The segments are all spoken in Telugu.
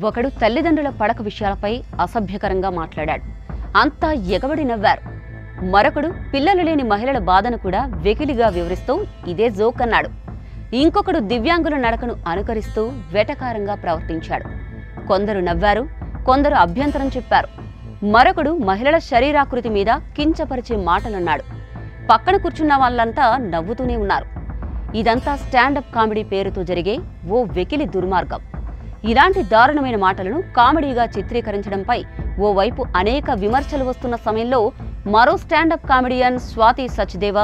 ఒకడు తల్లిదండ్రుల పడక విషయాలపై అసభ్యకరంగా మాట్లాడాడు. అంతా ఎగబడి నవ్వారు. మరొకడు పిల్లలు లేని మహిళల బాధను కూడా వెకిలిగా వివరిస్తూ ఇదే జోక్ అన్నాడు. ఇంకొకడు దివ్యాంగుల నడకను అనుకరిస్తూ వెటకారంగా ప్రవర్తించాడు. కొందరు నవ్వారు, కొందరు అభ్యంతరం చెప్పారు. మరొకడు మహిళల శరీరాకృతి మీద కించపరిచే మాటలన్నాడు. పక్కన కూర్చున్న వాళ్ళంతా నవ్వుతూనే ఉన్నారు. ఇదంతా స్టాండప్ కామెడీ పేరుతో జరిగే ఓ వెకిలి దుర్మార్గం. ఇలాంటి దారుణమైన మాటలను కామెడీగా చిత్రీకరించడంపై ఓవైపు అనేక విమర్శలు వస్తున్న సమయంలో మరో స్టాండప్ కామెడియన్ స్వాతి సచ్దేవ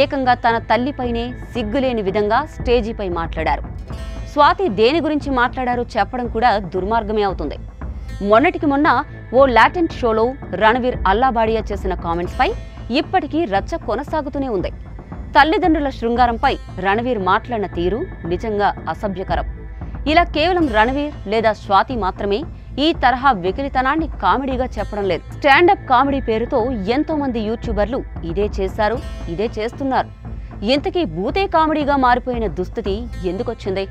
ఏకంగా తన తల్లిపైనే సిగ్గులేని విధంగా స్టేజీపై మాట్లాడారు. స్వాతి దేని గురించి మాట్లాడారో చెప్పడం కూడా దుర్మార్గమే అవుతుంది. మొన్నటికి మొన్న ఓ లాటెంట్ షోలో రణవీర్ అల్లాబాడియా చేసిన కామెంట్స్ పై ఇప్పటికీ రచ్చ కొనసాగుతూనే ఉంది. తల్లిదండ్రుల శృంగారంపై రణవీర్ మాట్లాడిన తీరు నిజంగా అసభ్యకరం. ఇలా కేవలం రణవీర్ లేదా స్వాతి మాత్రమే ఈ తరహా వెకిలితనాన్ని కామెడీగా చెప్పడం లేదు. స్టాండప్ కామెడీ పేరుతో ఎంతో మంది యూట్యూబర్లు ఇదే చేశారు, ఇదే చేస్తున్నారు. ఇంతకీ భూతే కామెడీగా మారిపోయిన దుస్థితి ఎందుకొచ్చింది?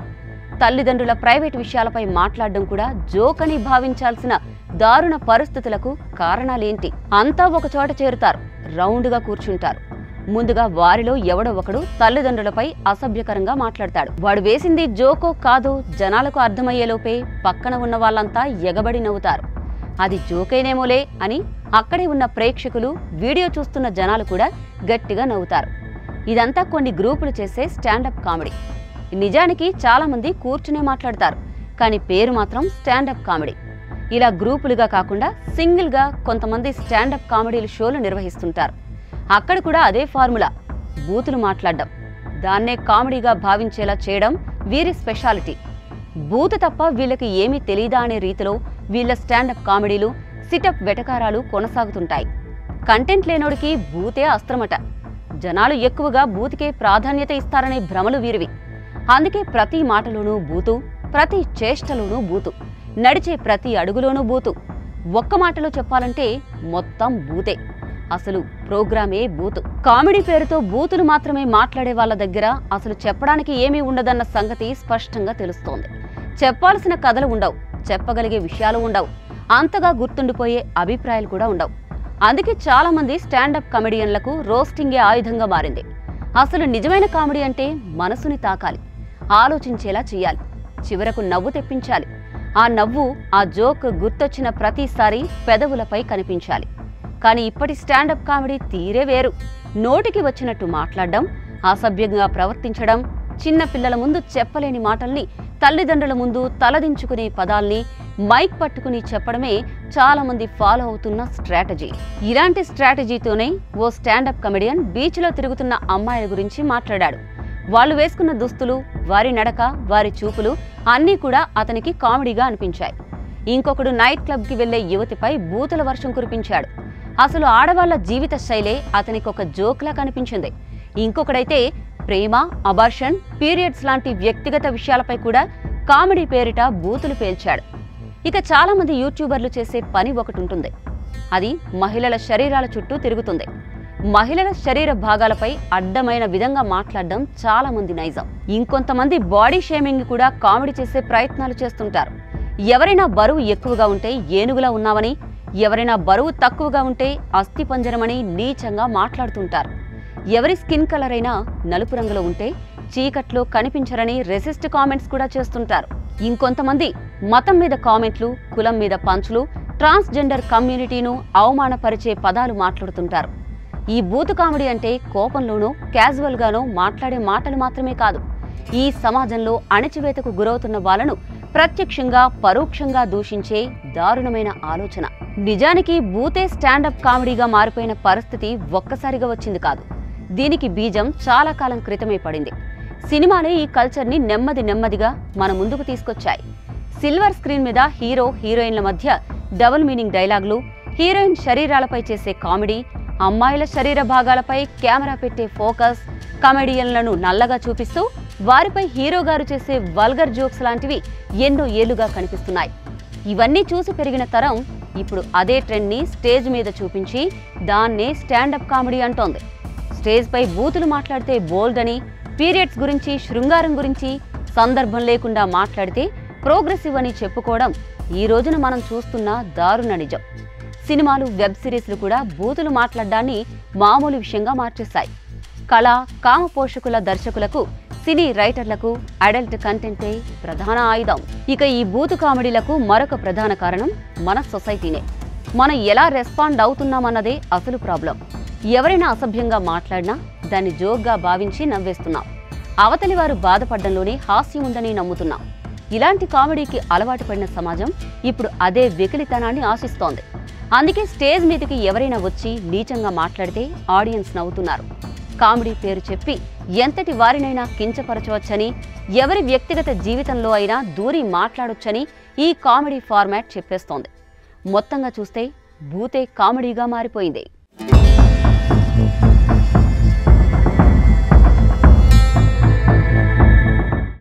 తల్లిదండ్రుల ప్రైవేట్ విషయాలపై మాట్లాడడం కూడా జోక్ అని భావించాల్సిన దారుణ పరిస్థితులకు కారణాలేంటి? అంతా ఒకచోట చేరుతారు, రౌండ్గా కూర్చుంటారు. ముందుగా వారిలో ఎవడో ఒకడు తల్లిదండ్రులపై అసభ్యకరంగా మాట్లాడతాడు. వాడు వేసింది జోకో కాదో జనాలకు అర్థమయ్యేలోపే పక్కన ఉన్న వాళ్ళంతా ఎగబడి నవ్వుతారు. అది జోకేనేమోలే అని అక్కడే ఉన్న ప్రేక్షకులు, వీడియో చూస్తున్న జనాలు కూడా గట్టిగా నవ్వుతారు. ఇదంతా కొన్ని గ్రూపులు చేసే స్టాండప్ కామెడీ. నిజానికి చాలా మంది కూర్చునే మాట్లాడతారు, కానీ పేరు మాత్రం స్టాండప్ కామెడీ. ఇలా గ్రూపులుగా కాకుండా సింగిల్గా కొంతమంది స్టాండప్ కామెడీలు షోలు నిర్వహిస్తుంటారు. అక్కడ కూడా అదే ఫార్ములా, బూతులు మాట్లాడడం. దాన్నే కామెడీగా భావించేలా చేయడం వీరి స్పెషాలిటీ. బూతు తప్ప వీళ్ళకి ఏమీ తెలీదా అనే రీతిలో వీళ్ళ స్టాండప్ కామెడీలు, సిటప్ వెటకారాలు కొనసాగుతుంటాయి. కంటెంట్ లేనోడికి బూతే అస్త్రమట. జనాలు ఎక్కువగా బూతుకే ప్రాధాన్యత ఇస్తారనే భ్రమలు వీరివి. అందుకే ప్రతి మాటలోనూ బూతు, ప్రతి చేష్టలోనూ బూతు, నడిచే ప్రతి అడుగులోనూ బూతు. ఒక్క మాటలో చెప్పాలంటే మొత్తం బూతే. అసలు ప్రోగ్రామే బూతు. కామెడీ పేరుతో బూతులు మాత్రమే మాట్లాడే వాళ్ళ దగ్గర అసలు చెప్పడానికి ఏమీ ఉండదన్న సంగతి స్పష్టంగా తెలుస్తోంది. చెప్పాల్సిన కథలు ఉండవు, చెప్పగలిగే విషయాలు ఉండవు, అంతగా గుర్తుండిపోయే అభిప్రాయాలు కూడా ఉండవు. అందుకే చాలా మంది స్టాండప్ కమెడియన్లకు రోస్టింగే ఆయుధంగా మారింది. అసలు నిజమైన కామెడీ అంటే మనసుని తాకాలి, ఆలోచించేలా చేయాలి, చివరకు నవ్వు తెప్పించాలి. ఆ నవ్వు, ఆ జోక్ గుర్తొచ్చిన ప్రతిసారి పెదవులపై కనిపించాలి. కానీ ఇప్పటి స్టాండప్ కామెడీ తీరే వేరు. నోటికి వచ్చినట్టు మాట్లాడడం, అసభ్యంగా ప్రవర్తించడం, చిన్న పిల్లల ముందు చెప్పలేని మాటల్ని తల్లిదండ్రుల ముందు తలదించుకునే పదాల్ని మైక్ పట్టుకుని చెప్పడమే చాలా మంది ఫాలో అవుతున్న స్ట్రాటజీ. ఇలాంటి స్ట్రాటజీతోనే ఓ స్టాండప్ కమెడియన్ బీచ్లో తిరుగుతున్న అమ్మాయిల గురించి మాట్లాడాడు. వాళ్ళు వేసుకున్న దుస్తులు, వారి నడక, వారి చూపులు అన్నీ కూడా అతనికి కామెడీగా అనిపించాయి. ఇంకొకడు నైట్ క్లబ్కి వెళ్లే యువతిపై బూతుల వర్షం కురిపించాడు. అసలు ఆడవాళ్ల జీవిత శైలే అతనికి ఒక జోక్లా కనిపించింది. ఇంకొకడైతే ప్రేమ, అబార్షన్, పీరియడ్స్ లాంటి వ్యక్తిగత విషయాలపై కూడా కామెడీ పేరిట బూతులు పేల్చాడు. ఇక చాలా మంది యూట్యూబర్లు చేసే పని ఒకటి ఉంటుంది. అది మహిళల శరీరాల చుట్టూ తిరుగుతుంది. మహిళల శరీర భాగాలపై అడ్డమైన విధంగా మాట్లాడడం చాలా మంది నైజం. ఇంకొంతమంది బాడీ షేమింగ్ కూడా కామెడీ చేసే ప్రయత్నాలు చేస్తుంటారు. ఎవరైనా బరువు ఎక్కువగా ఉంటే ఏనుగులా ఉన్నావని, ఎవరైనా బరువు తక్కువగా ఉంటే అస్థిపంజరమని నీచంగా మాట్లాడుతుంటారు. ఎవరి స్కిన్ కలర్ అయినా నలుపు రంగులో ఉంటే చీకట్లో కనిపించరని రెసిస్ట్ కామెంట్స్ కూడా చేస్తుంటారు. ఇంకొంతమంది మతం మీద కామెంట్లు, కులం మీద పంచులు, ట్రాన్స్జెండర్ కమ్యూనిటీను అవమానపరిచే పదాలు మాట్లాడుతుంటారు. ఈ బూతు కామెడీ అంటే కోపంలోనో క్యాజువల్గానో మాట్లాడే మాటలు మాత్రమే కాదు, ఈ సమాజంలో అణచివేతకు గురవుతున్న వాళ్ళను ప్రత్యక్షంగా పరోక్షంగా దూషించే దారుణమైన ఆలోచన. నిజానికి బూతే స్టాండప్ కామెడీగా మారిపోయిన పరిస్థితి ఒక్కసారిగా వచ్చింది కాదు. దీనికి బీజం చాలా కాలం క్రితమే పడింది. సినిమాలే ఈ కల్చర్ని నెమ్మదిగా మన ముందుకు తీసుకొచ్చాయి. సిల్వర్ స్క్రీన్ మీద హీరో, హీరోయిన్ల మధ్య డబుల్ మీనింగ్ డైలాగులు, హీరోయిన్ శరీరాలపై చేసే కామెడీ, అమ్మాయిల శరీర భాగాలపై కెమెరా పెట్టే ఫోకస్, కమెడియన్లను నల్లగా చూపిస్తూ వారిపై హీరో గారు చేసే వల్గర్ జోక్స్ లాంటివి ఎన్నో ఏళ్లుగా కనిపిస్తున్నాయి. ఇవన్నీ చూసి పెరిగిన తరం ఇప్పుడు అదే ట్రెండ్ని స్టేజ్ మీద చూపించి దాన్నే స్టాండప్ కామెడీ అంటోంది. స్టేజ్పై బూతులు మాట్లాడితే బోల్డ్ అని, పీరియడ్స్ గురించి, శృంగారం గురించి సందర్భం లేకుండా మాట్లాడితే ప్రోగ్రెసివ్ అని చెప్పుకోవడం ఈ రోజున మనం చూస్తున్న దారుణ నిజం. సినిమాలు, వెబ్ సిరీస్లు కూడా బూతులు మాట్లాడడాన్ని మామూలు విషయంగా మార్చేశాయి. కళ, కామ పోషకుల దర్శకులకు, సినీ రైటర్లకు అడల్ట్ కంటెంటే ప్రధాన ఆయుధం. ఇక ఈ బూతు కామెడీలకు మరొక ప్రధాన కారణం మన సొసైటీనే. మనం ఎలా రెస్పాండ్ అవుతున్నామన్నదే అసలు ప్రాబ్లం. ఎవరైనా అసభ్యంగా మాట్లాడినా దాన్ని జోక్గా భావించి నవ్వేస్తున్నాం. అవతలి వారు బాధపడడంలోనే హాస్యం ఉందని నమ్ముతున్నాం. ఇలాంటి కామెడీకి అలవాటు పడిన సమాజం ఇప్పుడు అదే వెకిలితనాన్ని ఆశిస్తోంది. అందుకే స్టేజ్ మీదకి ఎవరైనా వచ్చి నీచంగా మాట్లాడితే ఆడియన్స్ నవ్వుతున్నారు. కామెడీ పేరు చెప్పి ఎంతటి వారినైనా కించపరచవచ్చని, ఎవరి వ్యక్తిగత జీవితంలో అయినా దూరి మాట్లాడొచ్చని ఈ కామెడీ ఫార్మాట్ చెప్పేస్తోంది. మొత్తంగా చూస్తే బూతే కామెడీగా మారిపోయింది.